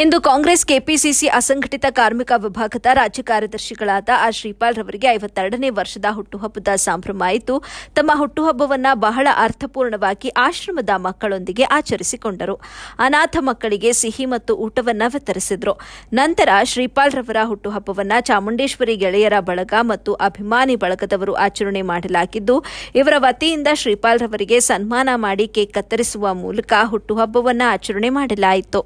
ಇಂದು Congress KPCC ಅಸಂಘಟಿತ ಕಾರ್ಮಿಕ ವಿಭಾಗದ ರಾಜ್ಯ ಕಾರ್ಯದರ್ಶಿಗಳಾದ ಆರ್ ಶ್ರೀಪಾಲ್ ರವರಿಗೆ 52ನೇ ವರ್ಷದ ಹುಟ್ಟುಹಬ್ಬದ ಸಂಭ್ರಮ ಇದ್ದು, ತಮ್ಮ ಹುಟ್ಟುಹಬ್ಬವನ್ನು ಬಹಳ ಅರ್ಥಪೂರ್ಣವಾಗಿ ಆಶ್ರಮದ ಮಕ್ಕಳೊಂದಿಗೆ ಆಚರಿಸಿಕೊಂಡರು. ಅನಾಥ ಮಕ್ಕಳಿಗೆ ಸಿಹಿ ಮತ್ತು ಊಟವನ್ನು ವಿತರಿಸಿದರು. ನಂತರ ಶ್ರೀಪಾಲ್ ರವರ ಹುಟ್ಟುಹಬ್ಬವನ್ನು ಚಾಮುಂಡೇಶ್ವರಿ ಗೆಳೆಯರ ಬಳಗ ಮತ್ತು ಅಭಿಮಾನಿ ಬಳಗದವರು ಆಚರಣೆ ಮಾಡಲಾಗಿದ್ದು, ಇವರ ವತಿಯಿಂದ ಶ್ರೀಪಾಲ್ ರವರಿಗೆ ಸನ್ಮಾನ ಮಾಡಿ ಕೇಕ್ ಕತ್ತರಿಸುವ ಮೂಲಕ ಹುಟ್ಟುಹಬ್ಬವನ್ನು ಆಚರಣೆ ಮಾಡಲಾಯಿತು.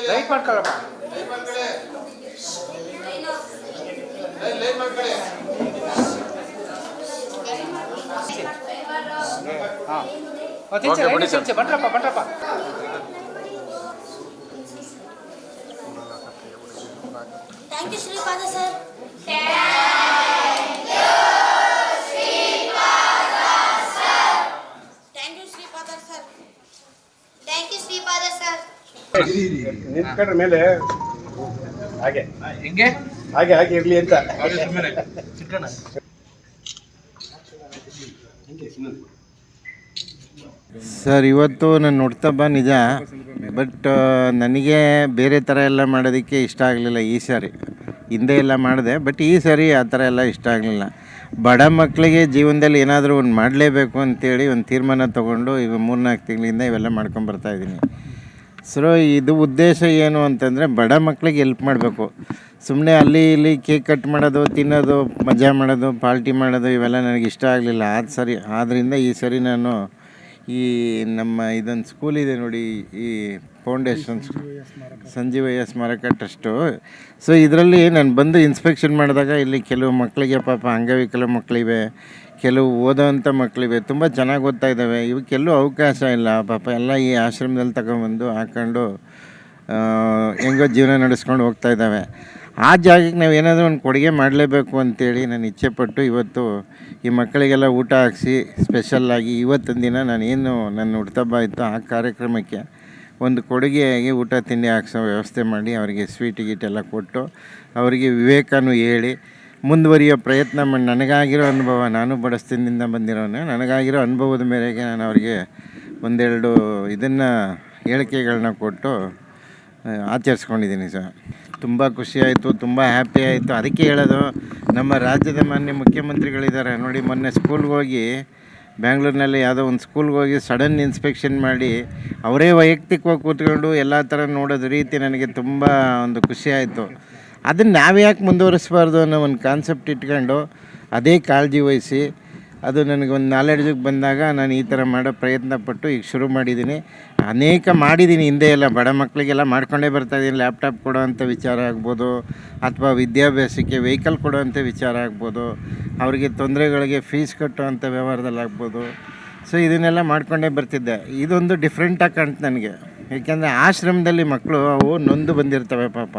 ಲೈಟ್ ಮಾಡ್ಕೊಳ್ಳಪ್ಪ. ಬನ್ರಪ್ಪ. Thank you Shripada sir. ನಿಂತ್ಕೊಂಡ್ರ ಮೇಲೆ ಹಾಗೆ ಇರ್ಲಿ ಅಂತ. ಸರ್, ಇವತ್ತು ನನ್ನ ಹುಟ್ಟುಹಬ್ಬ ನಿಜ, ಬಟ್ ನನಗೆ ಬೇರೆ ಥರ ಎಲ್ಲ ಮಾಡೋದಕ್ಕೆ ಇಷ್ಟ ಆಗಲಿಲ್ಲ. ಈ ಸಾರಿ ಹಿಂದೆ ಎಲ್ಲ ಮಾಡಿದೆ, ಬಟ್ ಈ ಸಾರಿ ಆ ಥರ ಎಲ್ಲ ಇಷ್ಟ ಆಗಲಿಲ್ಲ. ಬಡ ಮಕ್ಕಳಿಗೆ ಜೀವನದಲ್ಲಿ ಏನಾದರೂ ಒಂದು ಮಾಡಲೇಬೇಕು ಅಂತೇಳಿ ಒಂದು ತೀರ್ಮಾನ ತೊಗೊಂಡು ಈಗ 3-4 ತಿಂಗಳಿಂದ ಇವೆಲ್ಲ ಮಾಡ್ಕೊಂಬರ್ತಾಯಿದ್ದೀನಿ. ಸೊ ಇದು ಉದ್ದೇಶ ಏನು ಅಂತಂದರೆ, ಬಡ ಮಕ್ಕಳಿಗೆ ಹೆಲ್ಪ್ ಮಾಡಬೇಕು. ಸುಮ್ಮನೆ ಅಲ್ಲಿ ಇಲ್ಲಿ ಕೇಕ್ ಕಟ್ ಮಾಡೋದು, ತಿನ್ನೋದು, ಮಜಾ ಮಾಡೋದು, ಪಾರ್ಟಿ ಮಾಡೋದು ಇವೆಲ್ಲ ನನಗೆ ಇಷ್ಟ ಆಗಲಿಲ್ಲ. ಆದ್ದರಿಂದ ಈ ಸರಿ ನಾನು ಈ ನಮ್ಮ ಇದೊಂದು ಸ್ಕೂಲ್ ಇದೆ ನೋಡಿ, ಈ ಫೌಂಡೇಶನ್ ಸಂಜೀವಯ್ಯ ಸ್ಮಾರಕ ಟ್ರಸ್ಟು. ಸೊ ಇದರಲ್ಲಿ ನಾನು ಬಂದು ಇನ್ಸ್ಪೆಕ್ಷನ್ ಮಾಡಿದಾಗ ಇಲ್ಲಿ ಕೆಲವು ಮಕ್ಕಳಿಗೆ ಪಾಪ ಅಂಗವಿಕಲ ಮಕ್ಕಳಿವೆ, ಕೆಲವು ಓದೋವಂಥ ಮಕ್ಕಳಿವೆ, ತುಂಬ ಚೆನ್ನಾಗಿ ಓದ್ತಾ ಇದ್ದಾವೆ. ಇವಕ್ಕೆಲ್ಲೂ ಅವಕಾಶ ಇಲ್ಲ. ಪಾಪ ಎಲ್ಲ ಈ ಆಶ್ರಮದಲ್ಲಿ ತಗೊಂಬಂದು ಹಾಕ್ಕೊಂಡು ಹೆಂಗೋ ಜೀವನ ನಡೆಸ್ಕೊಂಡು ಹೋಗ್ತಾ ಇದ್ದಾವೆ. ಆ ಜಾಗಕ್ಕೆ ನಾವು ಏನಾದರೂ ಒಂದು ಕೊಡುಗೆ ಮಾಡಲೇಬೇಕು ಅಂತೇಳಿ ನಾನು ಇಚ್ಛೆಪಟ್ಟು ಇವತ್ತು ಈ ಮಕ್ಕಳಿಗೆಲ್ಲ ಊಟ ಹಾಕಿಸಿ ಸ್ಪೆಷಲ್ಲಾಗಿ ಇವತ್ತಿನ ದಿನ ನಾನೇನು ನನ್ನ ಹುಟ್ಟುಹಬ್ಬ ಇತ್ತು ಆ ಕಾರ್ಯಕ್ರಮಕ್ಕೆ ಒಂದು ಕೊಡುಗೆಯಾಗಿ ಊಟ ತಿಂಡಿ ಹಾಕ್ಸೋ ವ್ಯವಸ್ಥೆ ಮಾಡಿ ಅವರಿಗೆ ಸ್ವೀಟ್ ಗೀಟೆಲ್ಲ ಕೊಟ್ಟು ಅವರಿಗೆ ವಿವೇಕನೂ ಹೇಳಿ ಮುಂದುವರಿಯೋ ಪ್ರಯತ್ನ ಮಾಡಿ, ನನಗಾಗಿರೋ ಅನುಭವ, ನಾನು ಬಡಸ್ತಿನಿಂದ ಬಂದಿರೋನೆ, ನನಗಾಗಿರೋ ಅನುಭವದ ಮೇರೆಗೆ ನಾನು ಅವರಿಗೆ ಒಂದೆರಡು ಹೇಳಿಕೆಗಳನ್ನ ಕೊಟ್ಟು ಆಚರಿಸ್ಕೊಂಡಿದ್ದೀನಿ ಸರ್. ತುಂಬ ಖುಷಿಯಾಯಿತು, ತುಂಬ ಹ್ಯಾಪಿ ಆಯಿತು. ಅದಕ್ಕೆ ಹೇಳೋದು, ನಮ್ಮ ರಾಜ್ಯದ ಮಾನ್ಯ ಮುಖ್ಯಮಂತ್ರಿಗಳಿದ್ದಾರೆ ನೋಡಿ, ಮೊನ್ನೆ ಸ್ಕೂಲ್ಗೆ ಹೋಗಿ ಬ್ಯಾಂಗ್ಳೂರಿನಲ್ಲಿ ಯಾವುದೋ ಒಂದು ಸ್ಕೂಲ್ಗೆ ಹೋಗಿ ಸಡನ್ ಇನ್ಸ್ಪೆಕ್ಷನ್ ಮಾಡಿ ಅವರೇ ವೈಯಕ್ತಿಕವಾಗಿ ಕೂತ್ಕೊಂಡು ಎಲ್ಲ ಥರ ನೋಡೋದು ರೀತಿ ನನಗೆ ತುಂಬ ಒಂದು ಖುಷಿಯಾಯಿತು. ಅದನ್ನು ನಾವು ಯಾಕೆ ಮುಂದುವರಿಸಬಾರ್ದು ಅನ್ನೋ ಒಂದು ಕಾನ್ಸೆಪ್ಟ್ ಇಟ್ಕೊಂಡು ಅದೇ ಕಾಳಜಿ ವಹಿಸಿ ಅದು ನನಗೊಂದು ನಾಲೆಡ್ಜಿಗೆ ಬಂದಾಗ ನಾನು ಈ ಥರ ಮಾಡೋ ಪ್ರಯತ್ನ ಪಟ್ಟು ಈಗ ಶುರು ಮಾಡಿದ್ದೀನಿ. ಅನೇಕ ಮಾಡಿದ್ದೀನಿ ಹಿಂದೆ ಎಲ್ಲ, ಬಡ ಮಕ್ಕಳಿಗೆಲ್ಲ ಮಾಡ್ಕೊಂಡೇ ಬರ್ತಾಯಿದ್ದೀನಿ. ಲ್ಯಾಪ್ಟಾಪ್ ಕೊಡೋವಂಥ ವಿಚಾರ ಆಗ್ಬೋದು, ಅಥವಾ ವಿದ್ಯಾಭ್ಯಾಸಕ್ಕೆ ವೆಹಿಕಲ್ ಕೊಡೋವಂಥ ವಿಚಾರ ಆಗ್ಬೋದು, ಅವರಿಗೆ ತೊಂದರೆಗಳಿಗೆ ಫೀಸ್ ಕಟ್ಟುವಂಥ ವ್ಯವಹಾರದಲ್ಲಾಗ್ಬೋದು. ಸೊ ಇದನ್ನೆಲ್ಲ ಮಾಡ್ಕೊಂಡೇ ಬರ್ತಿದ್ದೆ. ಇದೊಂದು ಡಿಫ್ರೆಂಟಾಗಿ ಕಾಣ್ತು ನನಗೆ. ಏಕೆಂದರೆ ಆಶ್ರಮದಲ್ಲಿ ಮಕ್ಕಳು ಅವು ನೊಂದು ಬಂದಿರ್ತವೆ ಪಾಪ.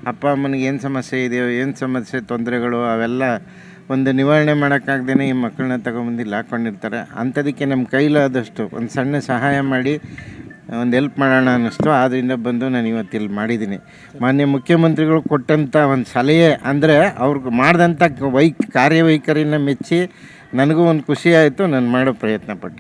ಅಪ್ಪ ಅಮ್ಮನಿಗೆ ಏನು ಸಮಸ್ಯೆ ಇದೆಯೋ, ಏನು ಸಮಸ್ಯೆ ತೊಂದರೆಗಳು ಅವೆಲ್ಲ ಒಂದು ನಿವಾರಣೆ ಮಾಡೋಕ್ಕಾಗ್ದೇ ಈ ಮಕ್ಕಳನ್ನ ತಗೊಂಬಂದು ಇಲ್ಲಿ ಹಾಕ್ಕೊಂಡಿರ್ತಾರೆ. ಅಂಥದಕ್ಕೆ ನಮ್ಮ ಕೈಲಾದಷ್ಟು ಒಂದು ಸಣ್ಣ ಸಹಾಯ ಮಾಡಿ ಒಂದು ಹೆಲ್ಪ್ ಮಾಡೋಣ ಅನ್ನಿಸ್ತು. ಆದ್ದರಿಂದ ಬಂದು ನಾನು ಇವತ್ತು ಇಲ್ಲಿ ಮಾಡಿದ್ದೀನಿ. ಮಾನ್ಯ ಮುಖ್ಯಮಂತ್ರಿಗಳು ಕೊಟ್ಟಂಥ ಒಂದು ಸಲಹೆ ಅಂದರೆ ಅವ್ರಿಗೆ ಮಾಡಿದಂಥ ಕಾರ್ಯವೈಖರಿನ ಮೆಚ್ಚಿ ನನಗೂ ಒಂದು ಖುಷಿ ಆಯಿತು. ನಾನು ಮಾಡೋ ಪ್ರಯತ್ನ ಪಟ್ಟೆ.